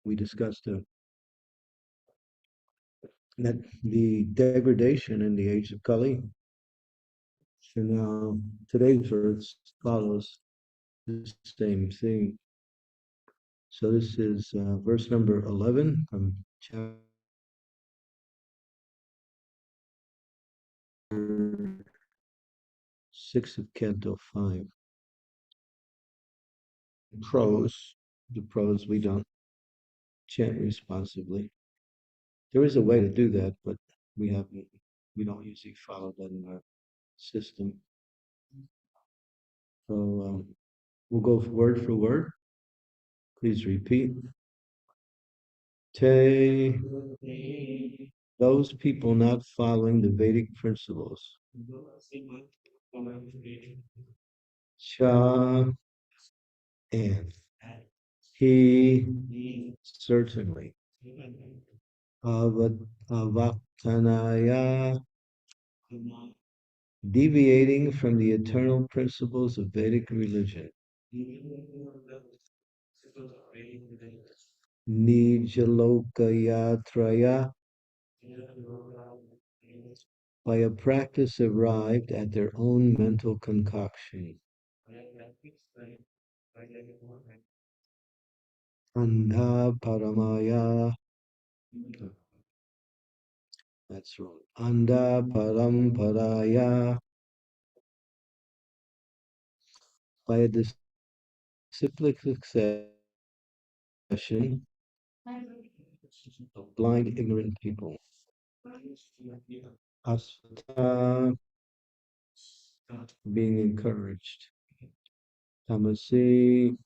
we discussed that the degradation in the age of Kali. So now today's verse follows the same thing. So this is verse number 11 from chapter 6 of Canto 5. Prose, the prose we don't chant responsibly. There is a way to do that, but we haven't, we don't usually follow that in our system. So we'll go word for word. Please repeat. Te, those people not following the Vedic principles. Cha, and he certainly. Avatanaya, deviating from the eternal principles of Vedic religion. Nijalokayatraya, by a practice arrived at their own mental concoction. Andha paramaya, that's wrong. Andha paramparaya, by a disciplic succession of blind, ignorant people. Asvata, being encouraged. Tamasi,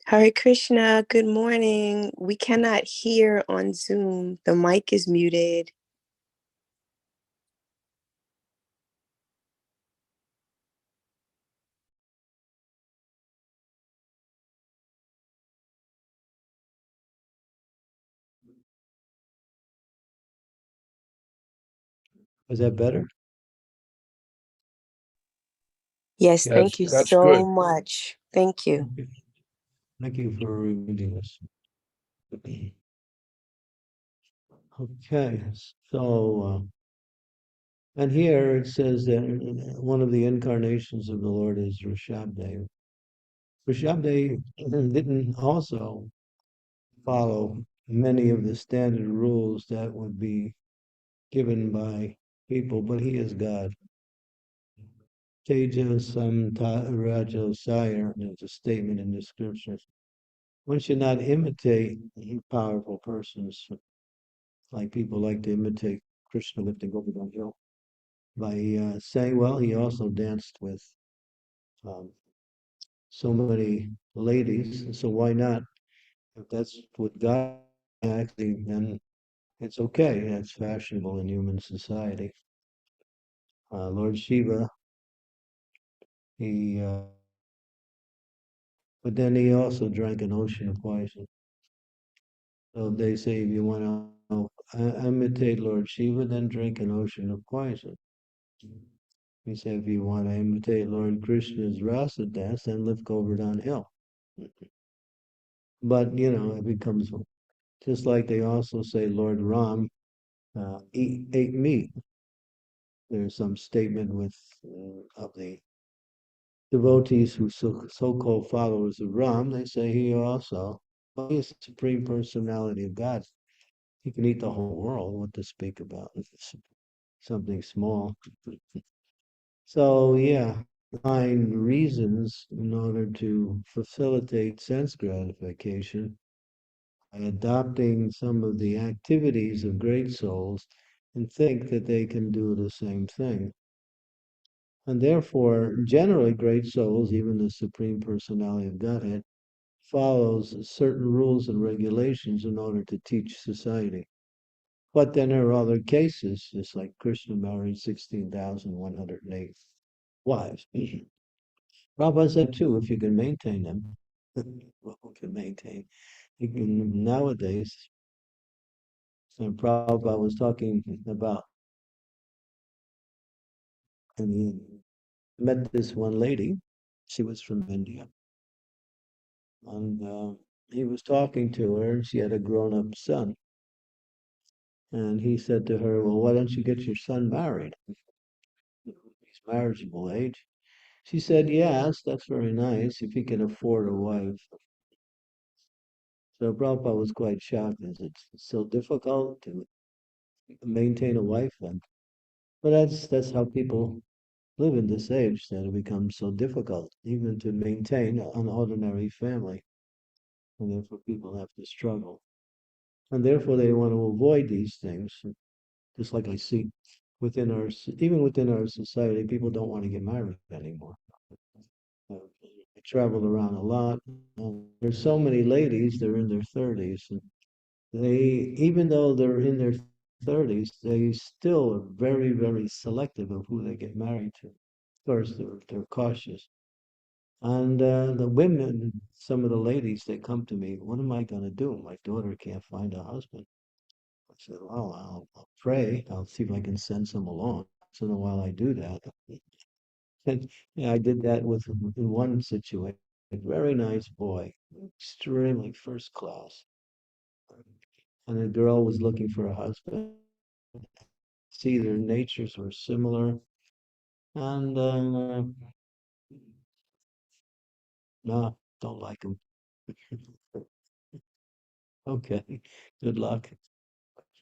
Hare Krishna, good morning. We cannot hear on Zoom. The mic is muted. Is that better? Yes, Yes, thank you that's so good. much. Thank you. Okay. Thank you for reading this. Okay, so and here it says that one of the incarnations of the Lord is Rishabdev. Rishabdev didn't also follow many of the standard rules that would be given by people, but he is God. Teja Rajo Sire, there's a statement in the scriptures. One should not imitate powerful persons, like people like to imitate Krishna lifting Govardhan Hill by saying, well, he also danced with um, so many ladies, so why not? If that's what God actually, then it's okay. That's fashionable in human society. Lord Shiva, he, but then he also drank an ocean of poison. So they say if you want to imitate Lord Shiva, then drink an ocean of poison. He said if you want to imitate Lord Krishna's rasa dance, then lift Govardhan Hill. But it becomes just like they also say Lord Ram ate meat. There's some statement with of the devotees who so-called followers of Ram. They say he also, well, he's the supreme personality of God. He can eat the whole world. What to speak about? It's something small. So yeah, find reasons in order to facilitate sense gratification by adopting some of the activities of great souls and think that they can do the same thing. And therefore, generally, great souls, even the Supreme Personality of Godhead, follows certain rules and regulations in order to teach society. But then there are other cases, just like Krishna married 16,108 wives. Prabhupada said too, if you can maintain them, well, who can maintain? You can, nowadays, so Prabhupada was talking about, and he met this one lady. She was from India. And he was talking to her, and she had a grown up son. And he said to her, well, why don't you get your son married? He's marriageable age. She said, yes, that's very nice if he can afford a wife. So Prabhupada was quite shocked. Is it so difficult to maintain a wife then? But that's how people live in this age, that it becomes so difficult even to maintain an ordinary family. And therefore people have to struggle. And therefore they want to avoid these things. Just like I see even within our society, people don't want to get married anymore. I travel around a lot, and there's so many ladies, they're in their 30s, and even though they're in their 30s, they still are very, very selective of who they get married to. Of course, they're cautious. And the women, some of the ladies, they come to me, what am I going to do? My daughter can't find a husband. I said, well, I'll pray. I'll see if I can send some along. So then while I do that, and yeah, I did that with in one situation. A very nice boy, extremely first class. And the girl was looking for a husband. See, their natures were similar. And no, don't like him. Okay, good luck.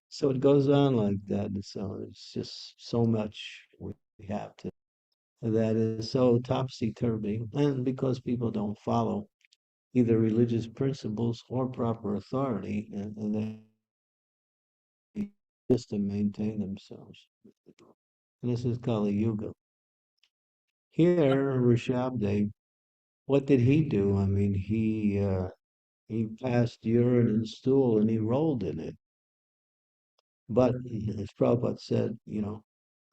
So it goes on like that. So it's just so much we have to that is so topsy-turvy. And because people don't follow either religious principles or proper authority, and they just to maintain themselves. And this is Kali Yuga. Here, Rishabdev what did he do? I mean, he passed urine and stool and he rolled in it. But as Prabhupada said,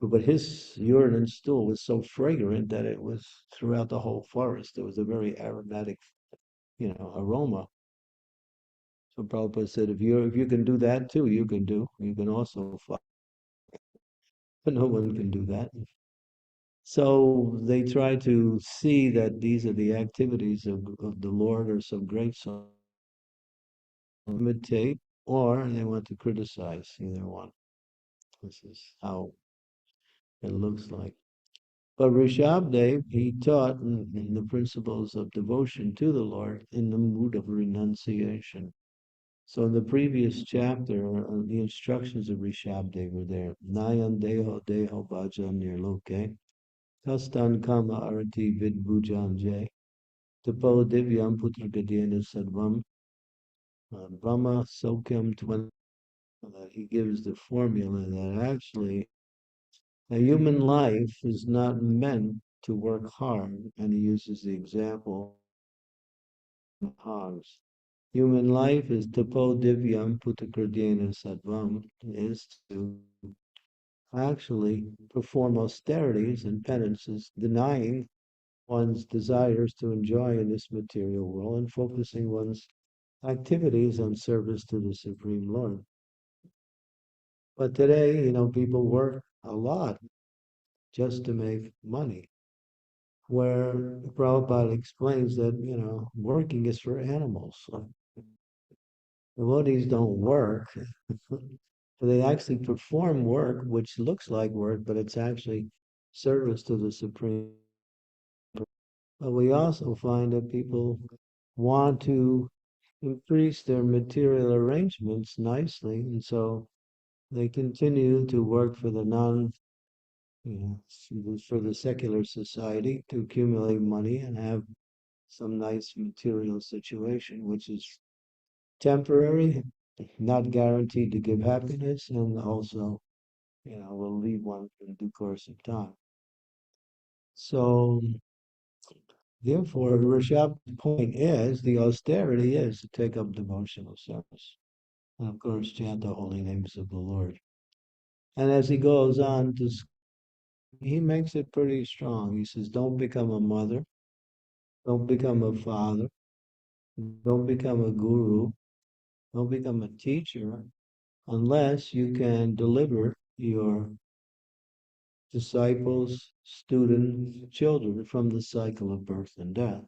but his urine and stool was so fragrant that it was throughout the whole forest. It was a very aromatic, aroma. So Prabhupada said, if you can do that too, you can also fly. But no one can do that. So they try to see that these are the activities of the Lord or some great soul, imitate, or they want to criticize either one. This is how it looks like. But Rishabdev, he taught in the principles of devotion to the Lord in the mood of renunciation. So in the previous chapter, the instructions of Rishabdev were there. Nayan deho deho bhajan nirloke, kastan kama arati vid bhujanje, tapo divyam putra gadena sadvam, brahma sokyam tvan. He gives the formula that actually a human life is not meant to work hard, and he uses the example of hogs. Human life is tapo divyam putakradena sattvam, is to actually perform austerities and penances, denying one's desires to enjoy in this material world and focusing one's activities on service to the Supreme Lord. But today, people work a lot just to make money. Where Prabhupada explains that, working is for animals. So devotees don't work. They actually perform work which looks like work, but it's actually service to the Supreme. But we also find that people want to increase their material arrangements nicely, and so they continue to work for the for the secular society to accumulate money and have some nice material situation, which is temporary, not guaranteed to give happiness, and also, will leave one in due course of time. So, therefore, Rishabh's point is the austerity is to take up devotional service. And of course, chant the holy names of the Lord. And as he goes on, he makes it pretty strong. He says, don't become a mother, don't become a father, don't become a guru, don't become a teacher unless you can deliver your disciples, students, children from the cycle of birth and death.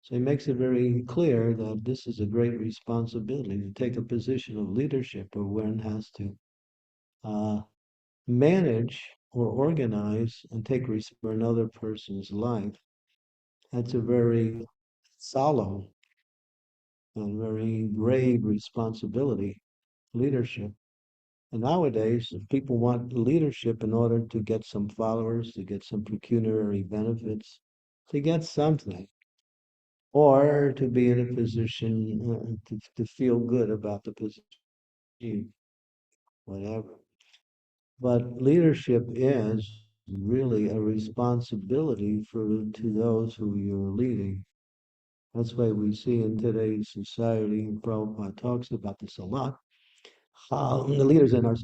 So he makes it very clear that this is a great responsibility to take a position of leadership where one has to uh, manage or organize and take responsibility for another person's life. That's a very solemn and very grave responsibility, leadership. And nowadays, people want leadership in order to get some followers, to get some pecuniary benefits, to get something, or to be in a position to feel good about the position, whatever. But leadership is really a responsibility to those who you're leading. That's why we see in today's society, and Prabhupada talks about this a lot, the leaders in our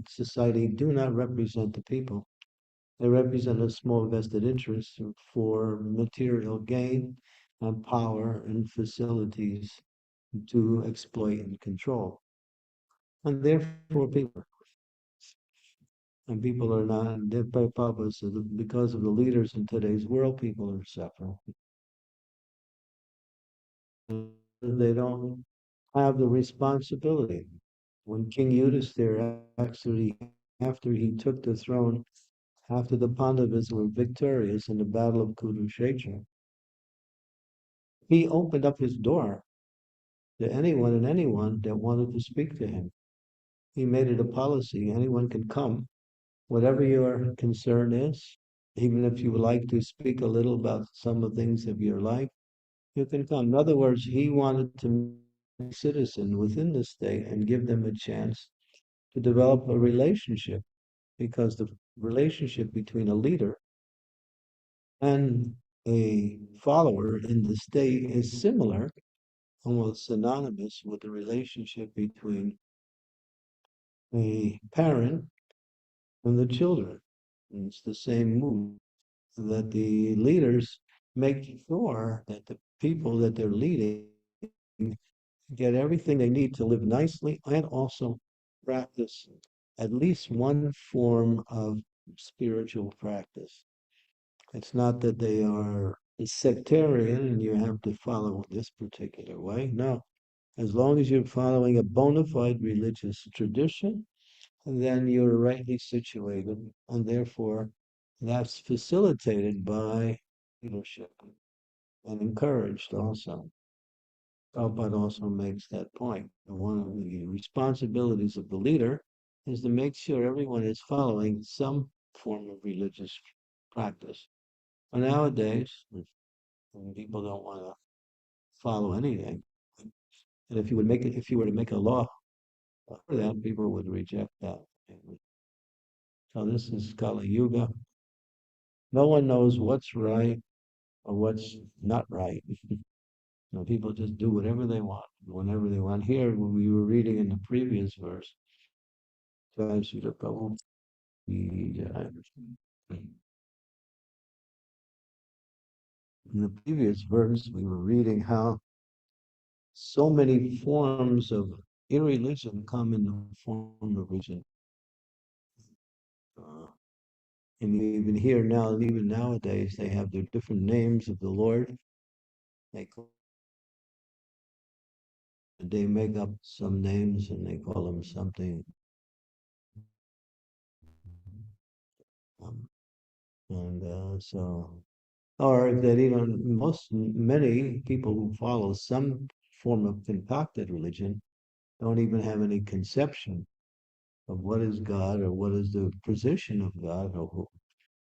society do not represent the people. They represent a small vested interest for material gain and power and facilities to exploit and control. And therefore, people are not, because of the leaders in today's world, people are suffering. They don't have the responsibility. When King Yudhisthira actually, after he took the throne, after the Pandavas were victorious in the Battle of Kurukshetra, he opened up his door to anyone and anyone that wanted to speak to him. He made it a policy. Anyone can come, whatever your concern is, even if you would like to speak a little about some of the things of your life, you can come. In other words, he wanted to be a citizen within the state and give them a chance to develop a relationship, because the relationship between a leader and a follower in the state is similar, almost synonymous with the relationship between a parent and the children. And it's the same mood that the leaders make sure that the people that they're leading get everything they need to live nicely and also practice at least one form of spiritual practice. It's not that they are sectarian and you have to follow this particular way. No, as long as you're following a bona fide religious tradition, then you're rightly situated, and therefore that's facilitated by leadership and encouraged also. Prabhupada also makes that point. One of the responsibilities of the leader is to make sure everyone is following some form of religious practice. And nowadays, people don't want to follow anything. And if you were to make a law for that, people would reject that. So this is Kali Yuga. No one knows what's right or what's not right. People just do whatever they want, whenever they want. Here, when we were reading in the previous verse, in the previous verse, we were reading how so many forms of irreligion come in the form of religion. Uh, and even here now, even nowadays, they have their different names of the Lord. They they make up some names and they call them something. Um, and or that even many people who follow some form of concocted religion don't even have any conception of what is God or what is the position of God or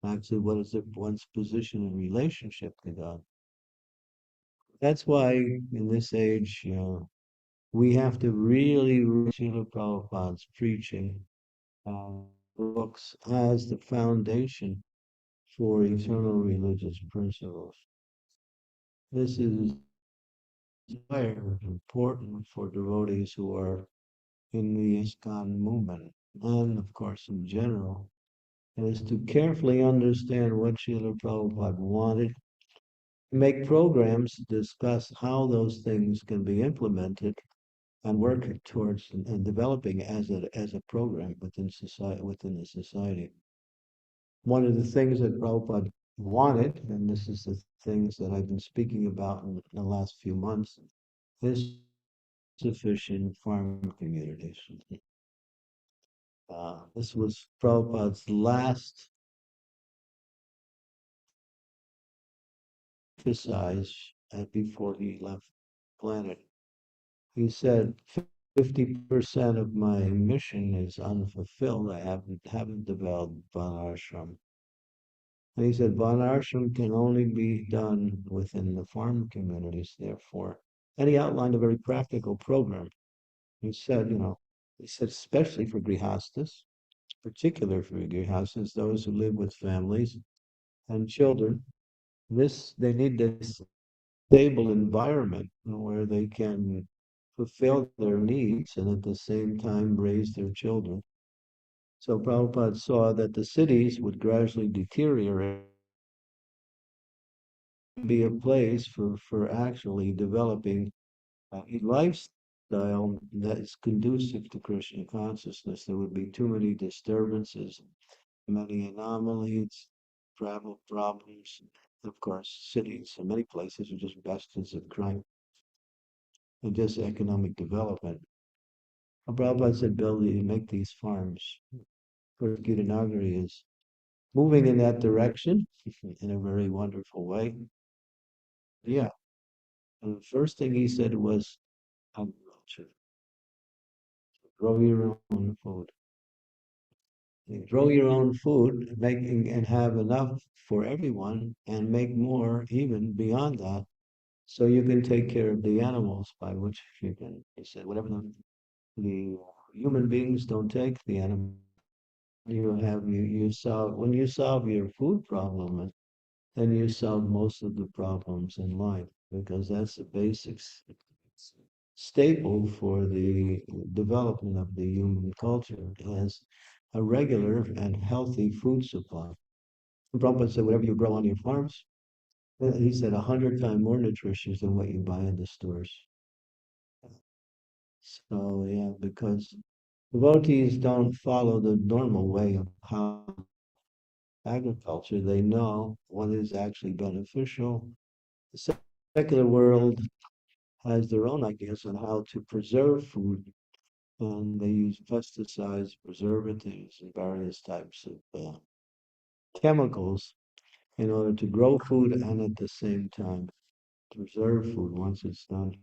actually what is one's position in relationship to God. That's why in this age, we have to really read Srila Prabhupada's preaching books as the foundation for eternal religious principles. This is very important for devotees who are in the ISKCON movement, and of course in general, is to carefully understand what Srila Prabhupada wanted, make programs to discuss how those things can be implemented, and work towards and developing as a program within the society. One of the things that Prabhupada wanted, and this is the things that I've been speaking about in the last few months, is sufficient farm communities. This was Prabhupada's last emphasize before he left the planet. He said 50% of my mission is unfulfilled. I haven't developed Varnashram. And he said Varnashram can only be done within the farm communities, therefore. And he outlined a very practical program. He said, he said, especially for grihastas, particular for grihastas, those who live with families and children, they need this stable environment where they can fulfill their needs and at the same time raise their children. So Prabhupada saw that the cities would gradually deteriorate, be a place for actually developing a lifestyle that is conducive to Krishna consciousness. There would be too many disturbances, many anomalies, travel problems. Of course, cities in many places are just bastions of crime and just economic development. Prabhupada said, Bill, you make these farms. Of course, Gita Nagari is moving in that direction in a very wonderful way. Yeah. And the first thing he said was agriculture. Grow your own food. You grow your own food, making and have enough for everyone, and make more even beyond that, so you can take care of the animals. By which you can, he said, whatever the human beings don't take, the animals you solve when you solve your food problem then you solve most of the problems in life because that's the basics staple for the development of the human culture as a regular and healthy food supply. Prabhupada said, whatever you grow on your farms, he said 100 times more nutritious than what you buy in the stores. So yeah, because devotees don't follow the normal way of how agriculture. They know what is actually beneficial. The secular world has their own ideas on how to preserve food, and they use pesticides, preservatives, and various types of chemicals in order to grow food and at the same time preserve food once it's done.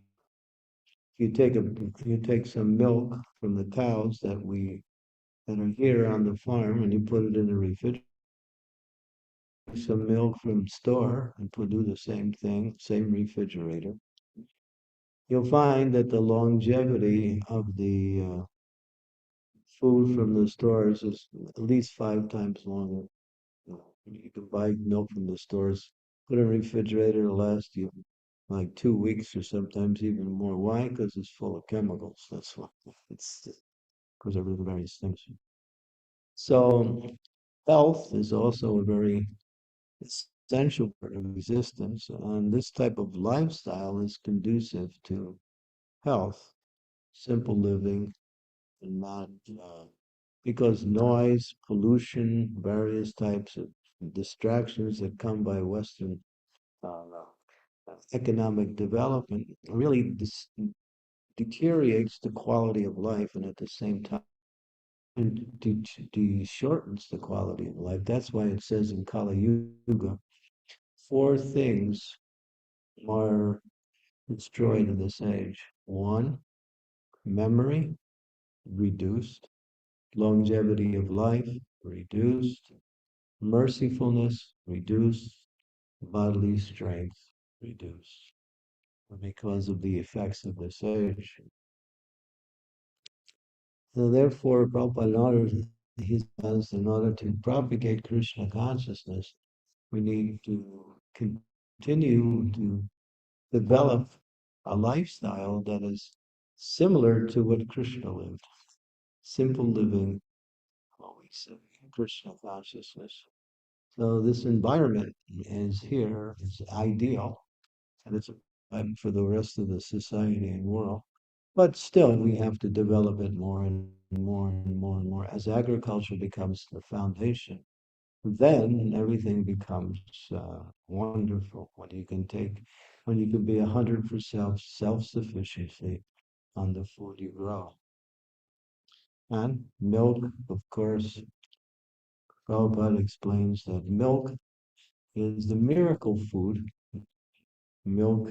You take some milk from the cows that are here on the farm and you put it in the refrigerator. Some milk from store and put do the same thing, same refrigerator. You'll find that the longevity of the food from the stores is at least 5 times longer. You can buy milk from the stores, put it in a refrigerator, it'll last you like 2 weeks or sometimes even more. Why? Because it's full of chemicals. That's why. It's because of the various things. So health is also a very essential part of existence, and this type of lifestyle is conducive to health, simple living, and not because noise, pollution, various types of distractions that come by Western economic development really deteriorates the quality of life and at the same time shortens the quality of life. That's why it says in Kali Yuga, four things are destroyed in this age. One, memory, reduced. Longevity of life, reduced. Mercifulness, reduced. Bodily strength, reduced. Because of the effects of this age. So therefore, Prabhupada, he says, in order to propagate Krishna consciousness, we need to continue to develop a lifestyle that is similar to what Krishna lived. Simple living, always Krishna consciousness. So this environment is here, is ideal, and it's for the rest of the society and world. But still, we have to develop it more and more and more and more. As agriculture becomes the foundation, then everything becomes wonderful. When you can be 100% self-sufficiency on the food you grow. And milk, of course, Prabhupada explains that milk is the miracle food. Milk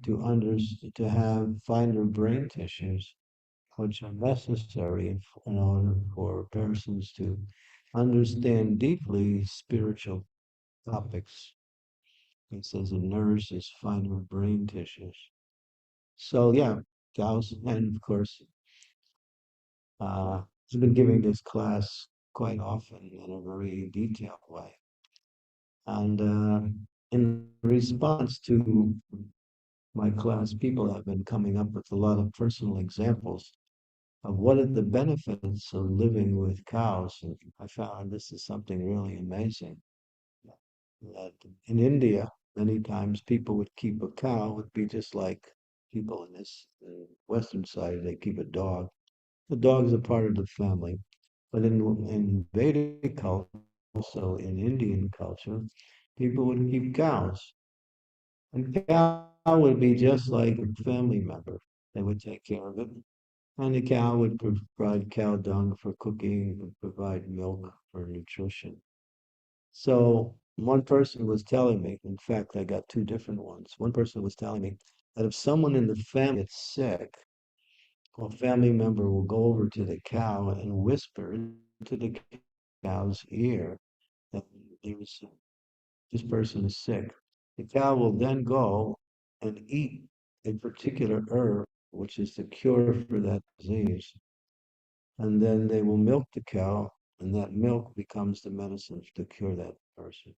to have finer brain tissues, which are necessary in order for persons to understand deeply spiritual topics. It says it nourishes finer brain tissues. So yeah, cows, and of course, I've been giving this class quite often in a very detailed way. And in response to my class, people have been coming up with a lot of personal examples of what are the benefits of living with cows. And I found this is something really amazing. That in India, many times people would keep a cow, would be just like people in this Western side, they keep a dog. The dog is a part of the family. But in Vedic culture, also in Indian culture, people would keep cows. And cow would be just like a family member. They would take care of it. And the cow would provide cow dung for cooking, would provide milk for nutrition. So one person was telling me, in fact, I got two different ones. One person was telling me that if someone in the family gets sick, a family member will go over to the cow and whisper into the cow's ear that there's, this person is sick. The cow will then go and eat a particular herb, which is the cure for that disease. And then they will milk the cow, and that milk becomes the medicine to cure that person.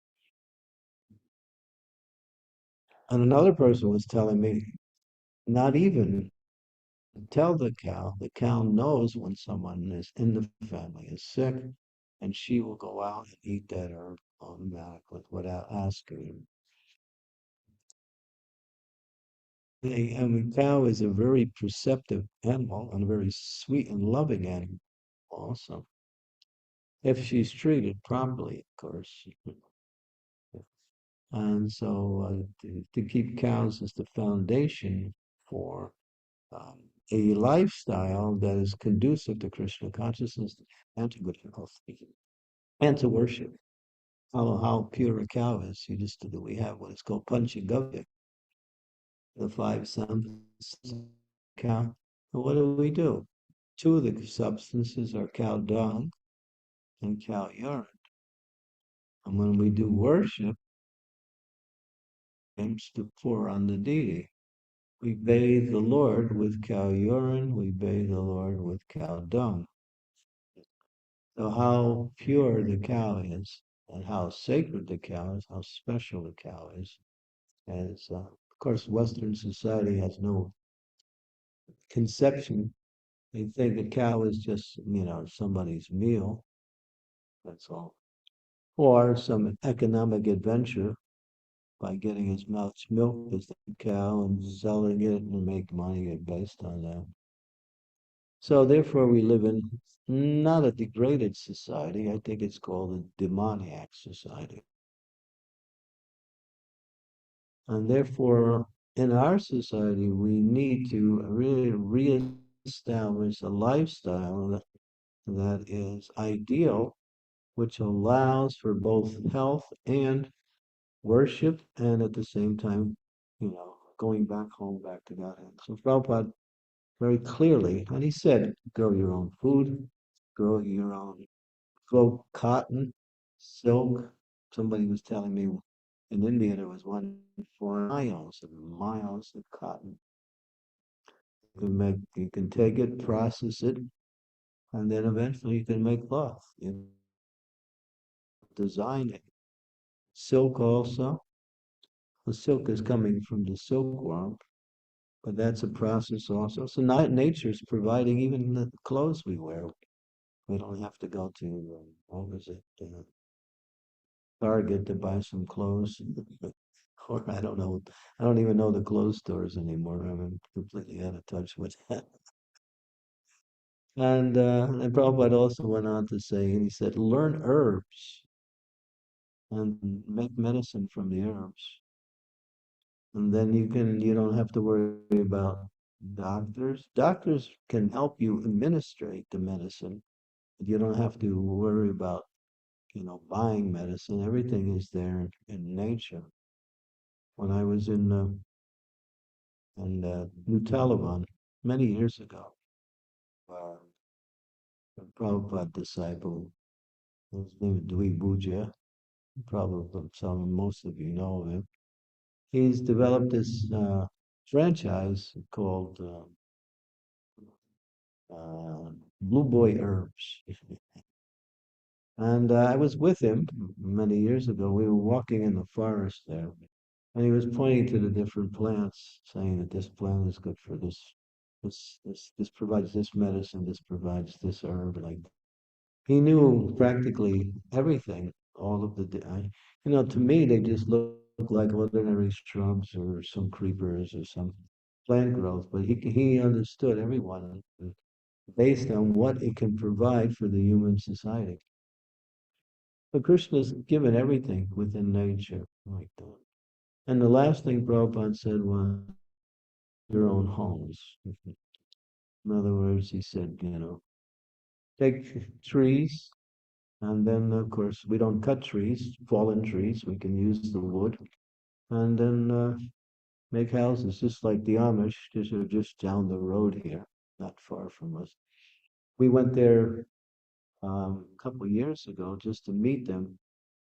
And another person was telling me, not even tell the cow knows when someone is in the family is sick, and she will go out and eat that herb automatically without asking. And the cow is a very perceptive animal and a very sweet and loving animal also, if she's treated properly, of course. And so to keep cows is the foundation for um, a lifestyle that is conducive to Krishna consciousness and to good health and to worship. How pure a cow is. We have what is called Panchagavya, the five substances of cow. And what do? Two of the substances are cow dung and cow urine. And when we do worship, aims to pour on the deity. We bathe the Lord with cow urine, we bathe the Lord with cow dung. So how pure the cow is, and how sacred the cow is, how special the cow is. As of course, Western society has no conception. They think a cow is just, somebody's meal. That's all. Or some economic adventure by getting as much milk as the cow and selling it and make money based on that. So therefore, we live in not a degraded society. I think it's called a demoniac society. And therefore, in our society, we need to really reestablish a lifestyle that is ideal, which allows for both health and worship, and at the same time, going back home, back to Godhead. So Prabhupada very clearly, and he said, grow your own food, grow your own, grow cotton, silk. Somebody was telling me in India there was one for miles and miles of cotton. You can take it, process it, and then eventually you can make cloth. You design it. Silk also. The silk is coming from the silkworm, but that's a process also. So nature is providing even the clothes we wear. We don't have to go to what was it, Target to buy some clothes, or I don't know. I don't even know the clothes stores anymore. I'm completely out of touch with that. And Prabhupada also went on to say, and he said, learn herbs and make medicine from the herbs. And then you don't have to worry about doctors. Doctors can help you administrate the medicine, but you don't have to worry about, buying medicine. Everything is there in nature. When I was in New Taliban many years ago, uh, a Prabhupada disciple, his name is Dwi Puja, probably most of you know of him. He's developed this franchise called uh, Blue Boy Herbs. And I was with him many years ago. We were walking in the forest there, and he was pointing to the different plants, saying that this plant is good for this, this provides this medicine, this provides this herb. Like he knew practically everything. All of to me they just look like ordinary shrubs or some creepers or some plant growth, but he understood everyone based on what it can provide for the human society. But Krishna's given everything within nature like that. And the last thing Prabhupada said was your own homes. In other words, he said, take trees, and then of course we don't cut trees, fallen trees. We can use the wood, and then make houses just like the Amish, just down the road here, not far from us. We went there a couple of years ago just to meet them.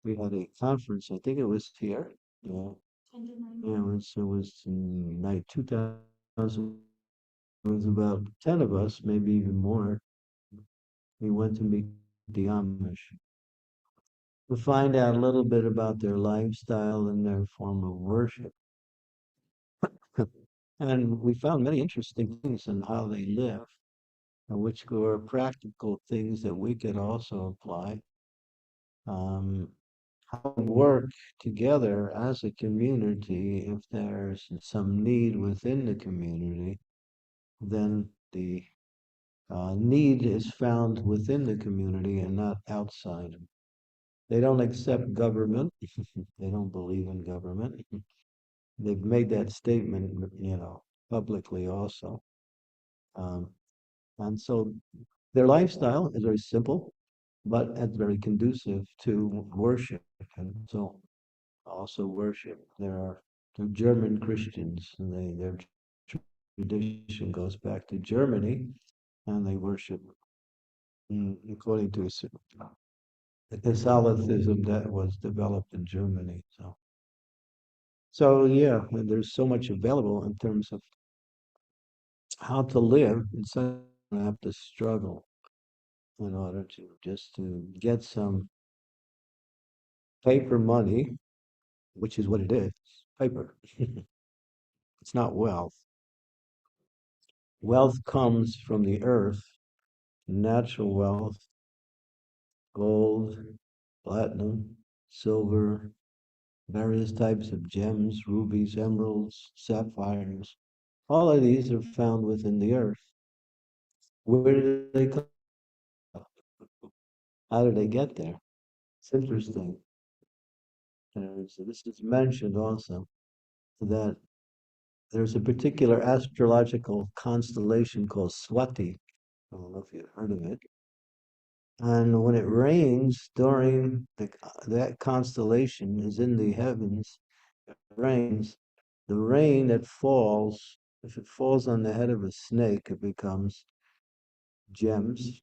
We had a conference. I think it was here. Yeah, yeah, it was in night 2000. It was about 10 of us, maybe even more. We went to meet the Amish. to find out a little bit about their lifestyle and their form of worship. And we found many interesting things in how they live, which were practical things that we could also apply. Um, how we work together as a community. If there's some need within the community, then the need is found within the community and not outside. They don't accept government. They don't believe in government. They've made that statement, publicly also. Um, and so their lifestyle is very simple, but it's very conducive to worship. And so also worship. They're German Christians, and their tradition goes back to Germany, and they worship according to the Catholicism that was developed in Germany. So yeah, and there's so much available in terms of how to live. And so you have to struggle in order to get some paper money, which is what it is, paper. It's not wealth. Wealth comes from the earth, natural wealth, gold, platinum, silver, various types of gems, rubies, emeralds, sapphires. All of these are found within the earth. Where do they come? How do they get there? It's interesting. So this is mentioned also that there's a particular astrological constellation called Swati. I don't know if you've heard of it. And when it rains during that constellation is in the heavens, it rains. The rain that falls, if it falls on the head of a snake, it becomes gems.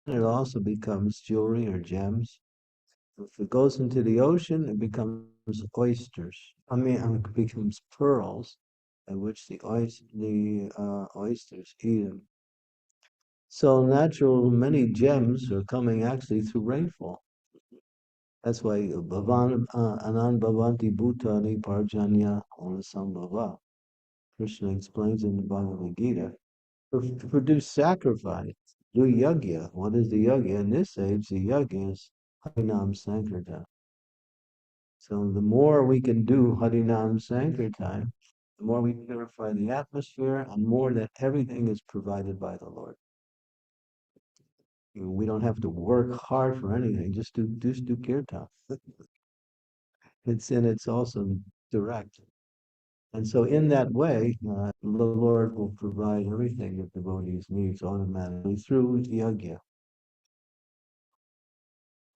It also becomes jewelry or gems. If it goes into the ocean, it becomes oysters. It becomes pearls, at which the oysters eat them. So many gems are coming actually through rainfall. That's why Anan Bhavanti Bhutani Parjanya Anasambhava. Krishna explains in the Bhagavad Gita to produce sacrifice, do yajna. What is the yajna? In this age, the yajna is Harinam Sankirtan. So the more we can do Harinam Sankirtan, the more we purify the atmosphere, and more that everything is provided by the Lord. We don't have to work hard for anything. Just do kirtan. It's also direct. And so in that way, the Lord will provide everything that devotees needs automatically through yajna.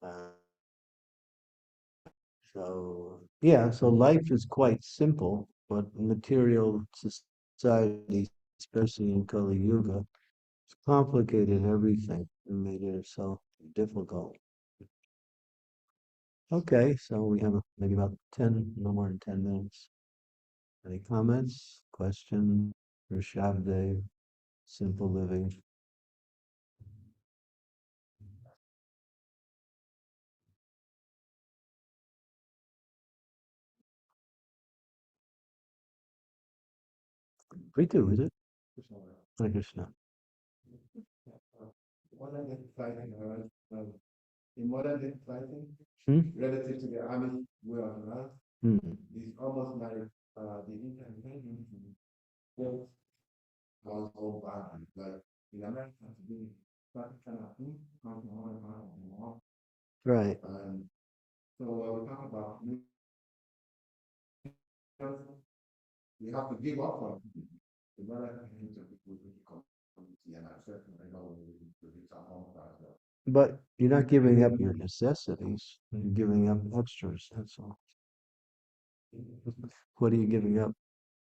Uh, so life is quite simple, but material society, especially in Kali Yuga, complicated everything and made it so difficult. Okay, so we have maybe about 10, no more than 10 minutes. Any comments, questions, Rishabh, simple living? Ritu, is it? Hare Krishna. Modern day fighting, in modern day fighting, relative to the army way of life, is almost like the intervention built household violence. Like in America, today, that kind of thing comes from all part of the war. Right. So when we talk about we have to give up on the brother community of people who community and accept and know we to reach our own part. But you're not giving up your necessities. You're giving up extras. That's all. What are you giving up?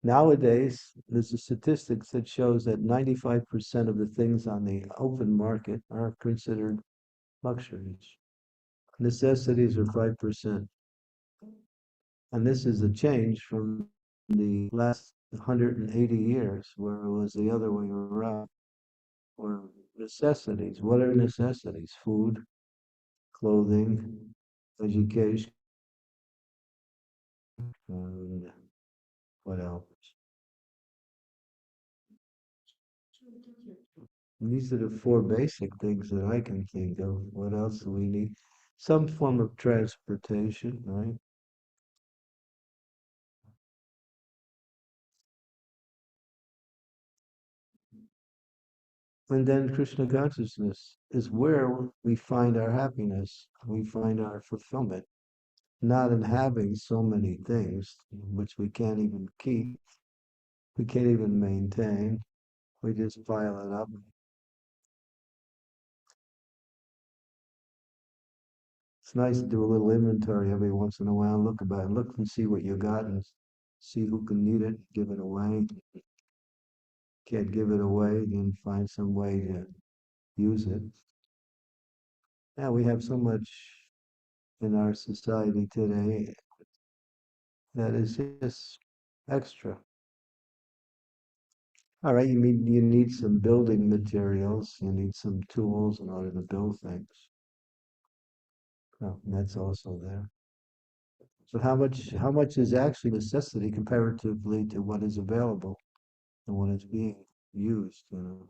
Nowadays, there's a statistics that shows that 95% of the things on the open market are considered luxuries. Necessities are 5%. And this is a change from the last 180 years, where it was the other way around, where necessities, what are necessities? Food, clothing, education, and what else? These are the four basic things that I can think of. What else do we need? Some form of transportation, right? And then Krishna consciousness is where we find our happiness, we find our fulfillment, not in having so many things which we can't even keep, we can't even maintain, we just pile it up. It's nice to do a little inventory every once in a while, look and see what you got and see who can need it, give it away. Can't give it away, then find some way to use it. Yeah, we have so much in our society today that is just extra. All right, you need some building materials, you need some tools in order to build things. Oh, that's also there. But how much is actually necessity comparatively to what is available and what is being used, you know?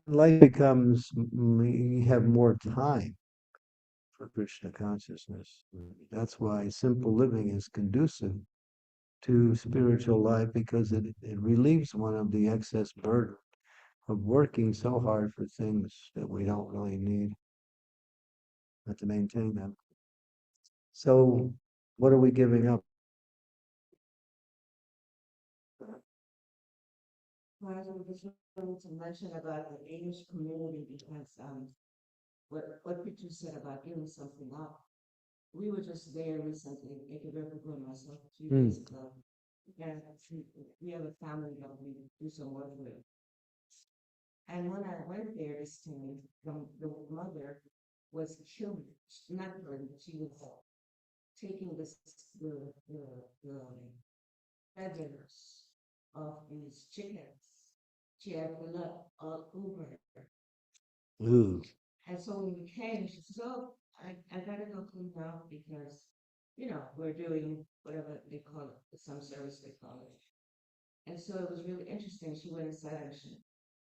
Life becomes you have more time for Krishna consciousness. That's why simple living is conducive to spiritual life because it relieves one of the excess burden of working so hard for things that we don't really need, but to maintain them. So, what are we giving up? Well, I just wanted to mention about the English community because what Peter said about giving something up. We were just there recently, Ecuador and myself, a few days ago. And we have a family that we do some work with. And when I went there this time, the mother was killing, not killing, but she was taking the feathers of these chickens. She had blood all over her. Ooh, And so when we came, she says, "Oh, I gotta go clean now because, we're doing whatever they call it, some service they call it." And so it was really interesting. She went inside and she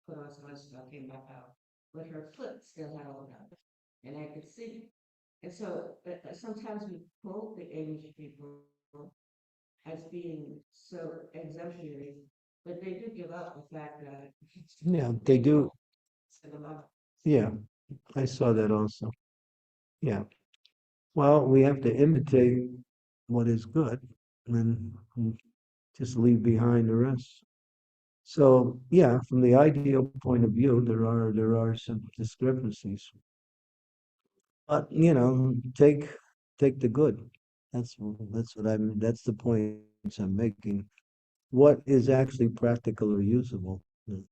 put on some stuff, came back out, but her foot still had all that, and I could see. And so sometimes we quote the English people as being so exemplary, but they do give up the fact that yeah, they do. it's a lot. Yeah, I saw that also. Yeah. Well, we have to imitate what is good and just leave behind the rest. So, yeah, from the ideal point of view, there are some discrepancies. But take the good. That's the points I'm making. What is actually practical or usable? And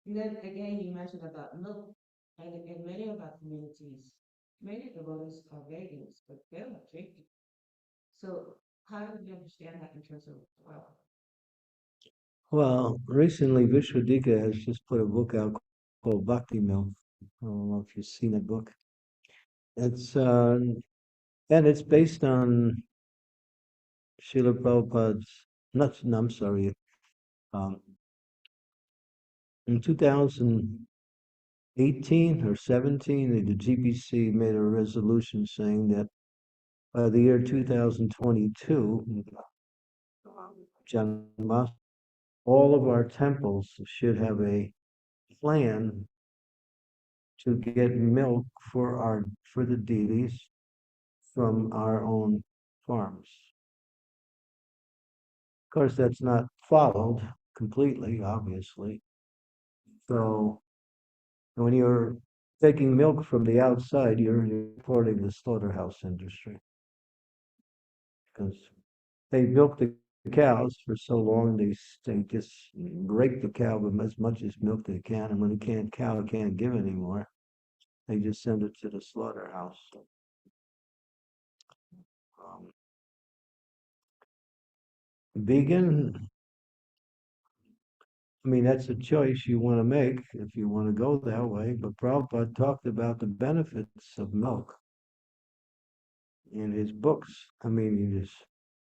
then again, you mentioned about milk, and in many of our communities, many devotees are vegans, but they're not drinking. So how do we understand that in terms of well? Well, recently Vishwadika has just put a book out called Bhakti Milk. I don't know if you've seen the book. It's and it's based on Srila Prabhupada's not no, I'm sorry. Um, in 2018 or 17, the GPC made a resolution saying that by the year 2022, Janmas, all of our temples should have a plan to get milk for the deities from our own farms. Of course, that's not followed completely, obviously. So when you're taking milk from the outside, you're supporting the slaughterhouse industry because they milk the cows for so long they just break the cow with as much as milk they can, and when the cow can't give anymore, they just send it to the slaughterhouse. Um, Vegan I mean, that's a choice you want to make if you want to go that way. But Prabhupada talked about the benefits of milk in his books. I mean, there's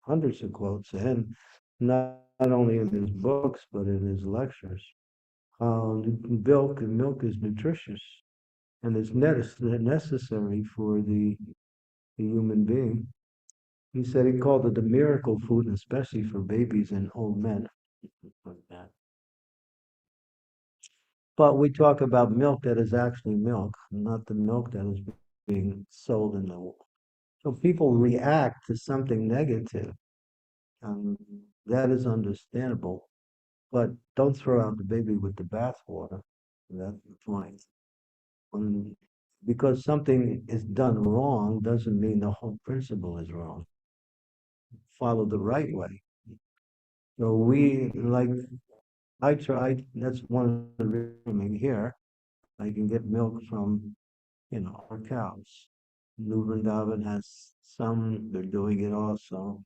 hundreds of quotes, and not only in his books, but in his lectures. Milk is nutritious, and it's necessary for the human being. He said he called it the miracle food, especially for babies and old men. Like that. But we talk about milk that is actually milk, not the milk that is being sold in the world. So people react to something negative, and that is understandable. But don't throw out the baby with the bathwater. That's the point. Because something is done wrong doesn't mean the whole principle is wrong. Follow the right way. So I try, that's one of the reasons here. I can get milk from, our cows. New Vrindavan has some, they're doing it also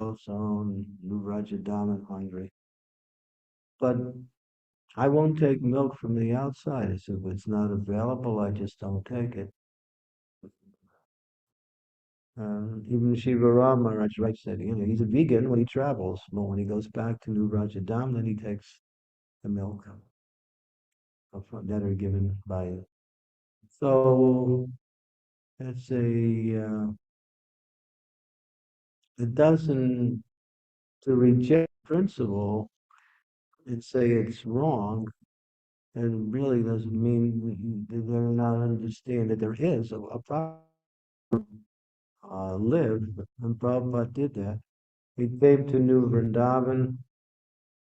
New Rajadam and Hungary. But I won't take milk from the outside. If it's not available, I just don't take it. Even Shiva Ram Maharaj right said, he's a vegan when he travels, but when he goes back to New Rajadam, then he takes the milk that are given by. So it's it doesn't, to reject principle and say it's wrong, and really doesn't mean that they're not understand that there is a problem. Live, and Prabhupada did that. He came to New Vrindavan.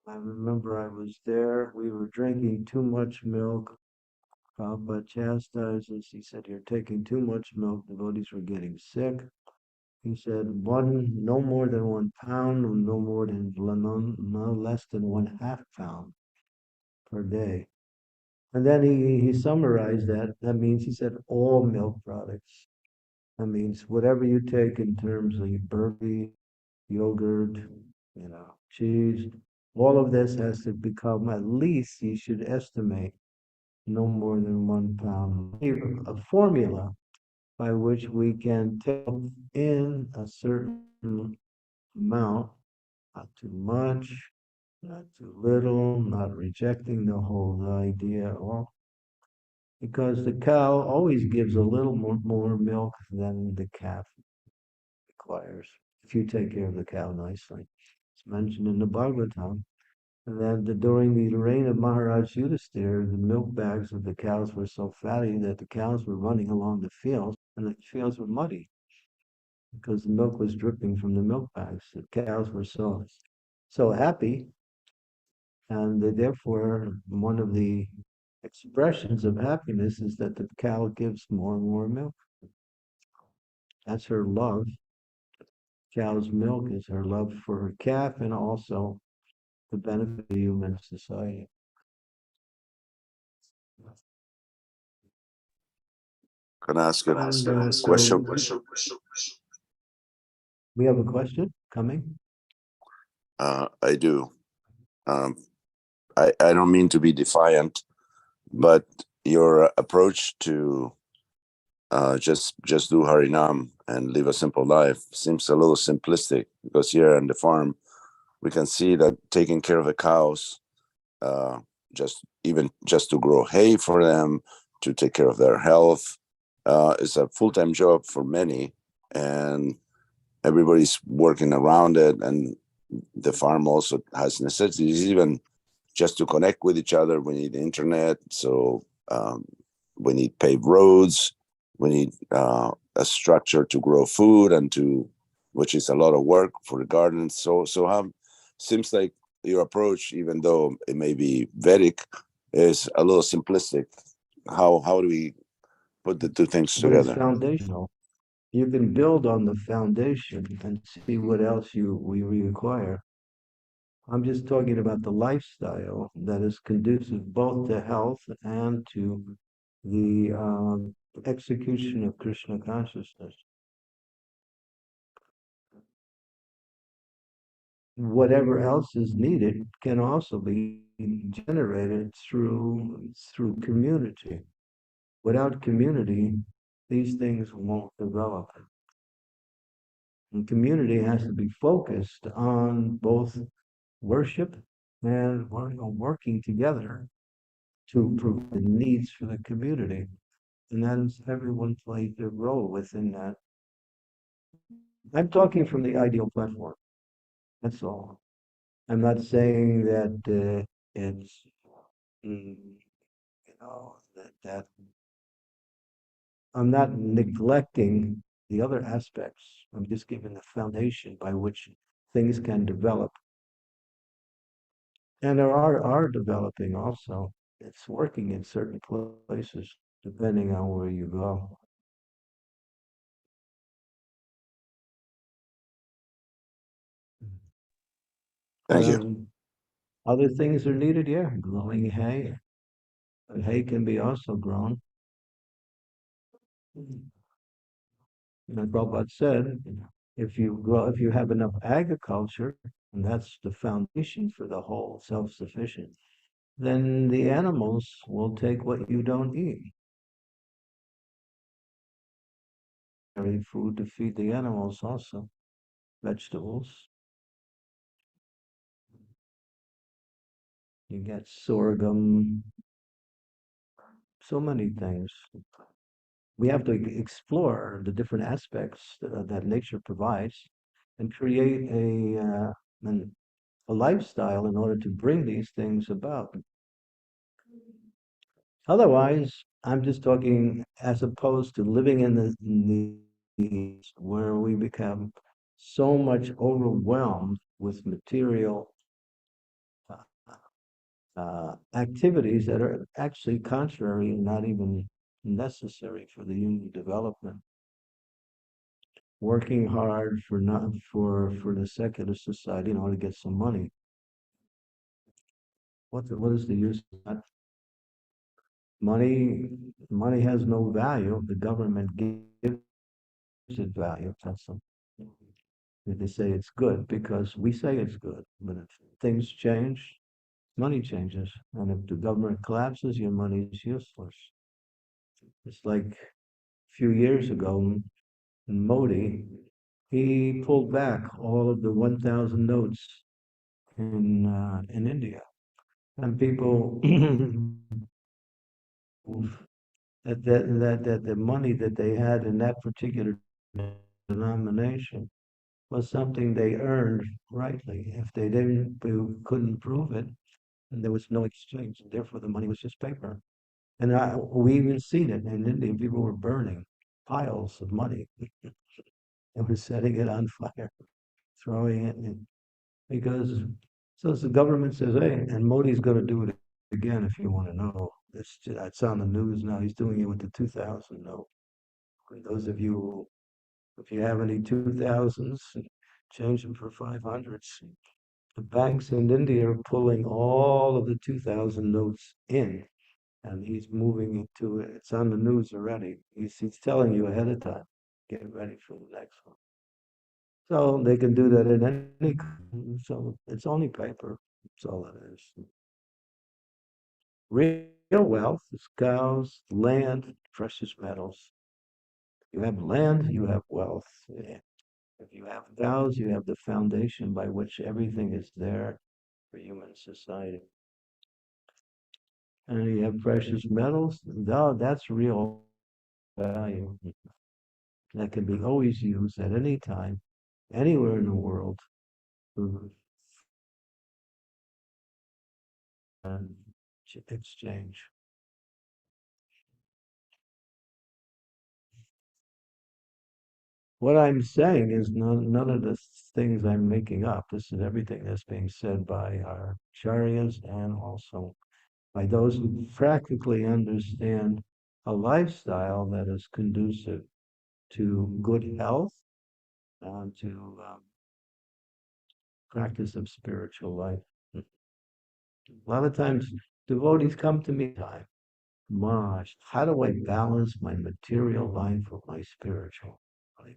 I remember I was there. We were drinking too much milk. Prabhupada chastised us. He said, "You're taking too much milk. Devotees were getting sick." He said, no more than 1 pound, no less than 1/2 pound per day. And then he summarized that. That means he said all milk products. That means whatever you take in terms of burger, yogurt, cheese, all of this has to become, at least you should estimate, no more than 1 pound. A formula by which we can take in a certain amount, not too much, not too little, not rejecting the whole idea. Well, because the cow always gives a little more milk than the calf requires, if you take care of the cow nicely. It's mentioned in the Bhagavatam that during the reign of Maharaj Yudhisthira, the milk bags of the cows were so fatty that the cows were running along the fields, and the fields were muddy because the milk was dripping from the milk bags. The cows were so happy, and therefore one of the expressions of happiness is that the cow gives more and more milk. That's her love. Cow's milk is her love for her calf and also the benefit of human society. Can I ask a So question? we have a question coming. I do. Um, I don't mean to be defiant, but your approach to just do Harinam and live a simple life seems a little simplistic, because here on the farm we can see that taking care of the cows, uh, just to grow hay for them, to take care of their health, is a full-time job for many, and everybody's working around it, and the farm also has necessities, even just to connect with each other. We need internet, so we need paved roads, we need a structure to grow food, which is a lot of work for the gardens. So how seems like your approach, even though it may be Vedic, is a little simplistic. How do we put the two things But it's together? foundational. You can build on the foundation and see what else we require. I'm just talking about the lifestyle that is conducive both to health and to the execution of Krishna consciousness. whatever else is needed can also be generated through community. Without community, these things won't develop. And community has to be focused on both worship and working together to provide the needs for the community. And that is everyone plays their role within that. I'm talking from the ideal platform. That's all. I'm not saying that it's that I'm not neglecting the other aspects. I'm just giving the foundation by which things can develop. And there are developing also. It's working in certain places, depending on where you go. Thank you. Other things are needed, yeah. Growing hay. Hay can be also grown. And Prabhupada said, if you have enough agriculture, and that's the foundation for the whole self-sufficient, then the animals will take what you don't eat. Food to feed the animals also, vegetables. You get sorghum, so many things. We have to explore the different aspects that nature provides and create a lifestyle in order to bring these things about. Otherwise, I'm just talking as opposed to living in the where we become so much overwhelmed with material activities that are actually contrary and not even necessary for the human development. Working hard for not for the secular society in order to get some money. What is the use of that? Money has no value. The government gives it value. That's something. They say it's good because we say it's good. But if things change, money changes. And if the government collapses, your money is useless. It's like a few years ago, Modi, he pulled back all of the 1,000 notes in India. And people that the money that they had in that particular denomination was something they earned rightly. If they couldn't prove it, and there was no exchange, and therefore the money was just paper. And we even seen it in India. People were burning piles of money and were setting it on fire, throwing it in. Because so the government says, hey, and Modi's going to do it again if you want to know. It's on the news now. He's doing it with the 2000 note. For those of you, if you have any 2000s, change them for 500s. The banks in India are pulling all of the 2000 notes in, and he's moving it to it. It's on the news already. He's telling you ahead of time. Get ready for the next one. So they can do that in any. So it's only paper. That's all it is. Real wealth is cows, land, precious metals. You have land, you have wealth. If you have cows, you have the foundation by which everything is there for human society. And you have precious metals, no, that's real value. That can be always used at any time, anywhere in the world. And exchange. What I'm saying is none of the things I'm making up. This is everything that's being said by our acharyas and also by those who practically understand a lifestyle that is conducive to good health and to practice of spiritual life. A lot of times devotees come to me time. Maharaj, how do I balance my material life with my spiritual life?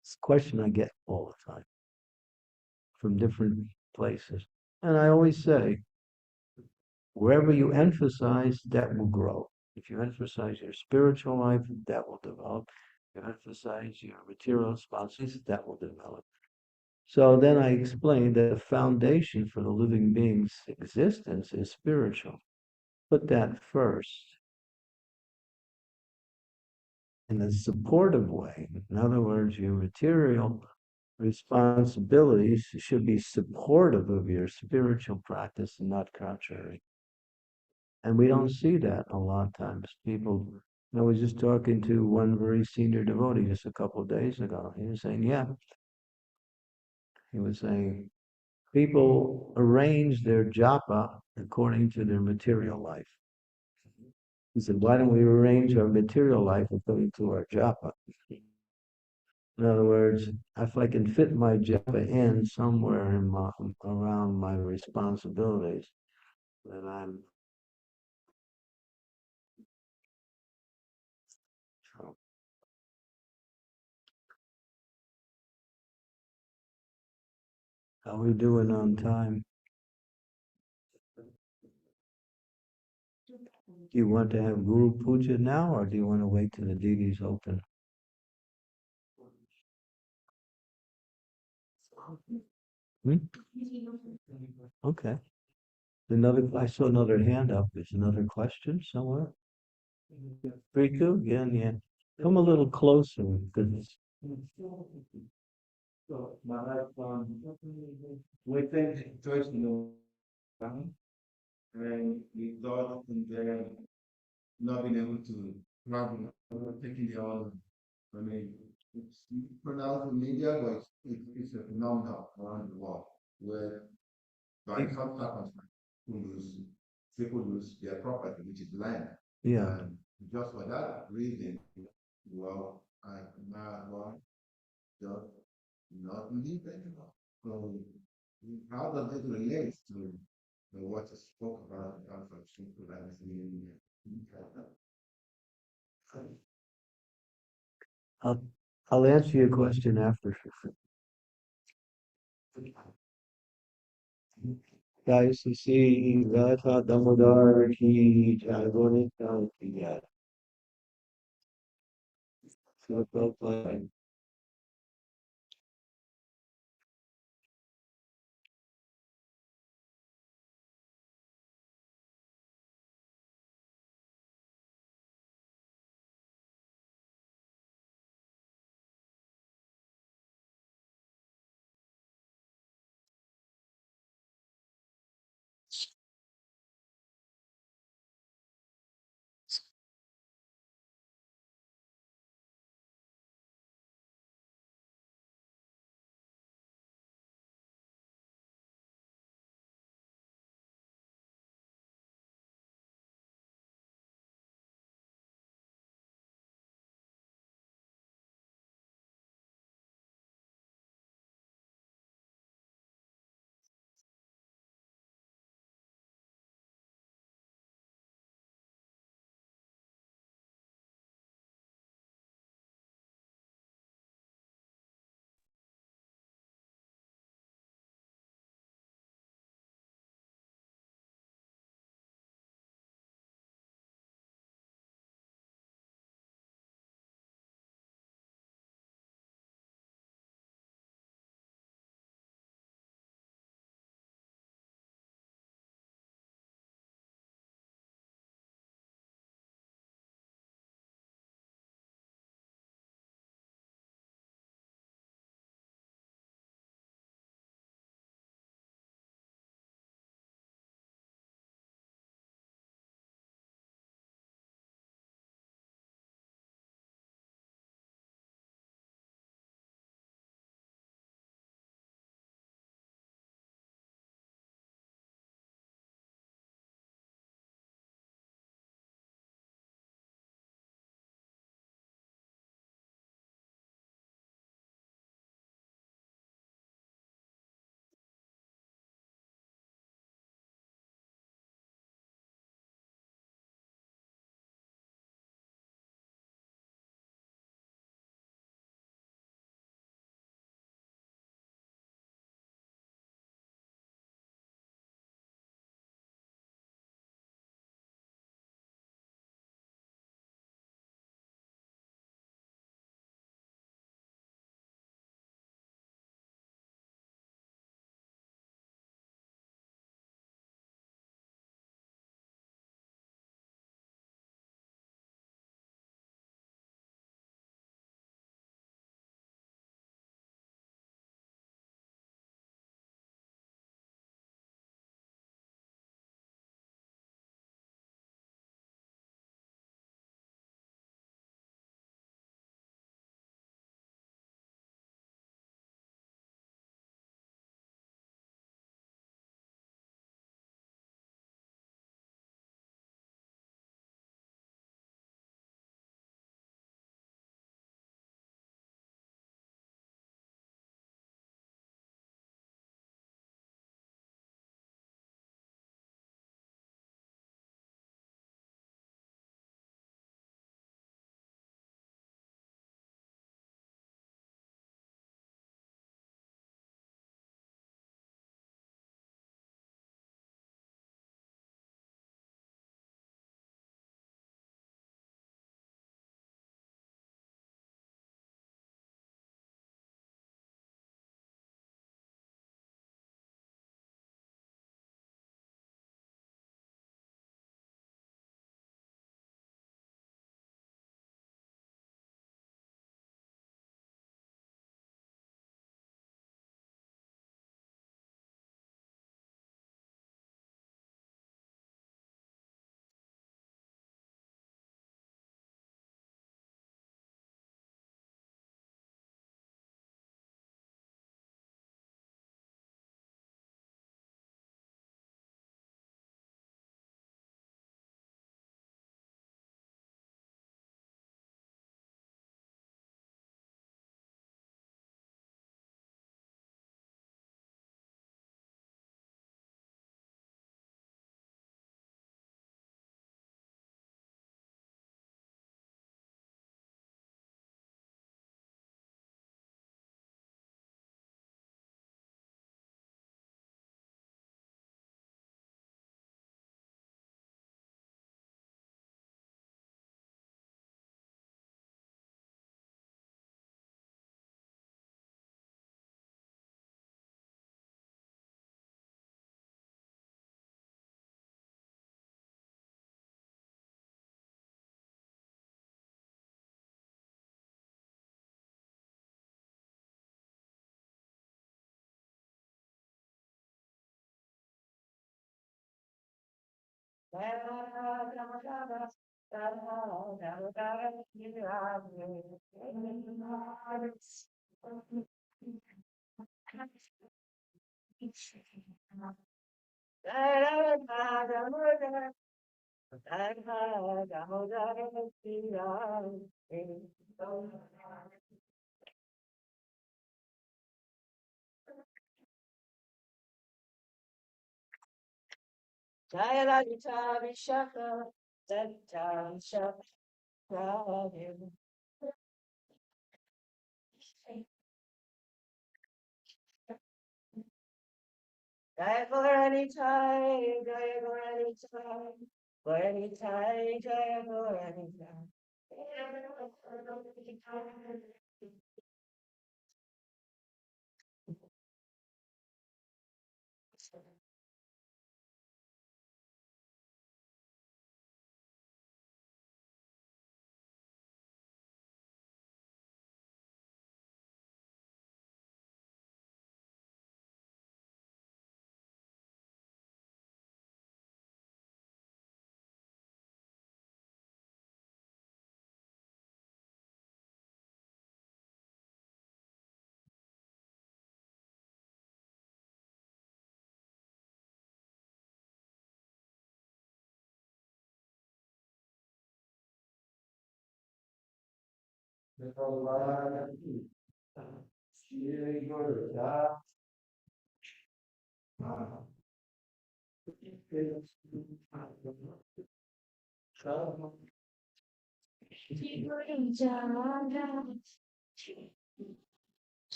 It's a question I get all the time. from different places. And I always say, wherever you emphasize, that will grow. If you emphasize your spiritual life, that will develop. If you emphasize your material responsibilities, that will develop. So then I explained that the foundation for the living being's existence is spiritual. Put that first in a supportive way. In other words, your material responsibilities should be supportive of your spiritual practice and not contrary. And we don't see that a lot of times. People, I was just talking to one very senior devotee just a couple of days ago. He was saying, yeah, he was saying, people arrange their japa according to their material life. He said, why don't we arrange our material life according to our japa? In other words, if I can fit my japa in somewhere in around my responsibilities, then I'm. How are we doing on time? Do you want to have Guru Puja now, or do you want to wait till the deities open? Hmm? Okay. I saw another hand up. There's another question somewhere. Riku, again, yeah. Come a little closer, because So, Maharaj, we think choice in the and we thought in there not being able to run, taking the order. I mean, it's pronounced in media, but it's a phenomenon around the world where by some circumstances, people lose their property, which is land. yeah. And just for that reason, well, I now want just not live anymore. So, how does it relate to what you spoke about in terms of synchronizing? I'll, I'll answer your question after. Guys, you see, Radha Damodar ki Jagoni ki Jai. So,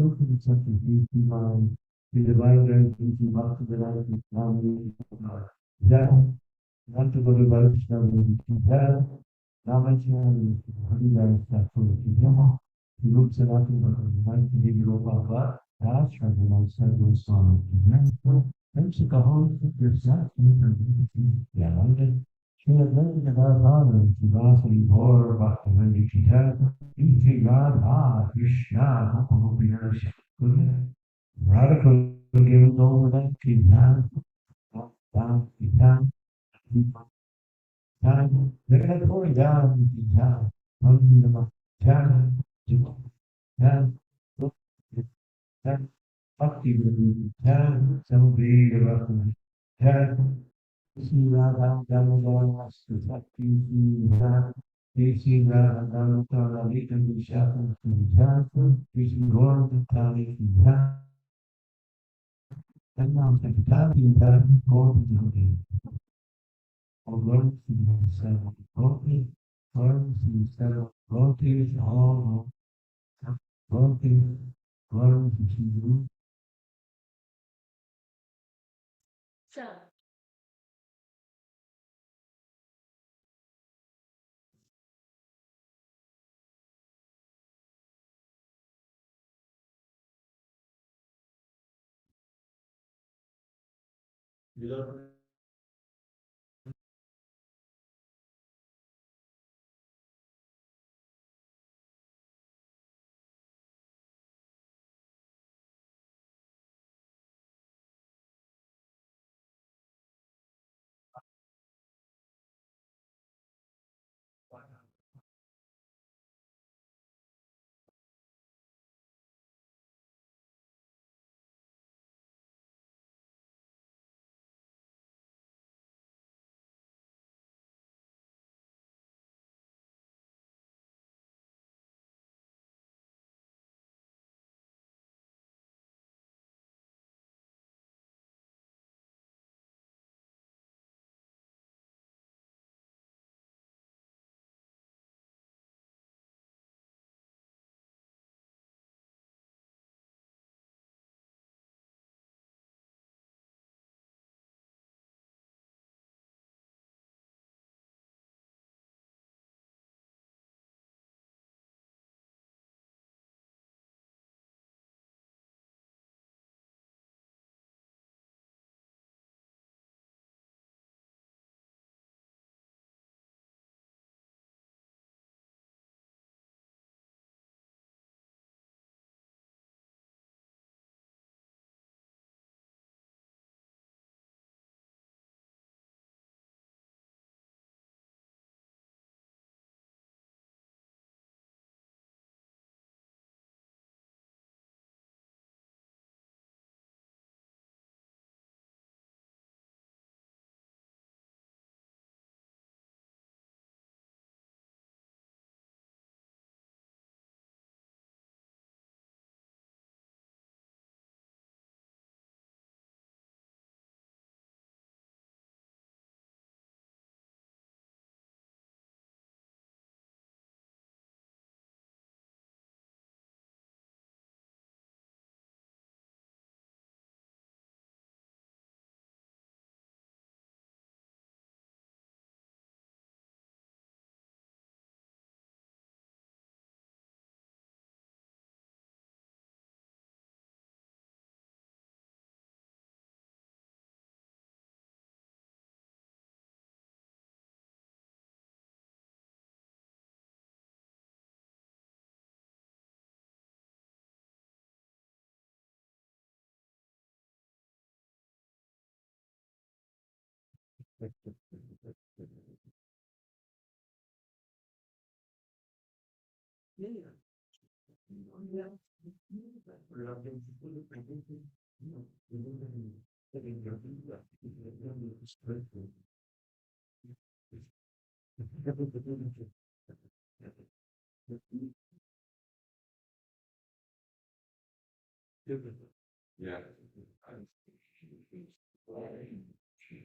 children such as these divine, the divine raising to up to the life of family. Then, want to go to Vaishnava Gita, Namachan, Haridas, Tattva Gita, he looks at us and like to give you a papa, that's from the most several songs. Thanks to the whole of yourself, yeah, she had learned that our father, Sivasari Bor, Bhaktivinoda Gita, Iti Radha, Krishna, Bhaktivinoda Radical given over that Gita, Gita, Gita, they're going to pour down Gita, Gita, Gita, Gita, Bhakti Gita, Samudri Gita, Gita, Sri Radha Damodara Sakti Gita, Sri Radha Damodara Lita Vishaka Gita, Sri Gaura Kali Gita, and now the Gita Gita, Gaura Gita. Learn to yourself, roti, learn to yourself, roti is all, roti, learn to you. Yeah.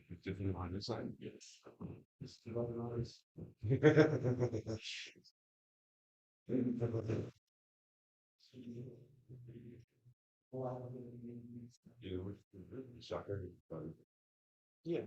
It's different on the side. Yes. It's a lot of noise. Yeah.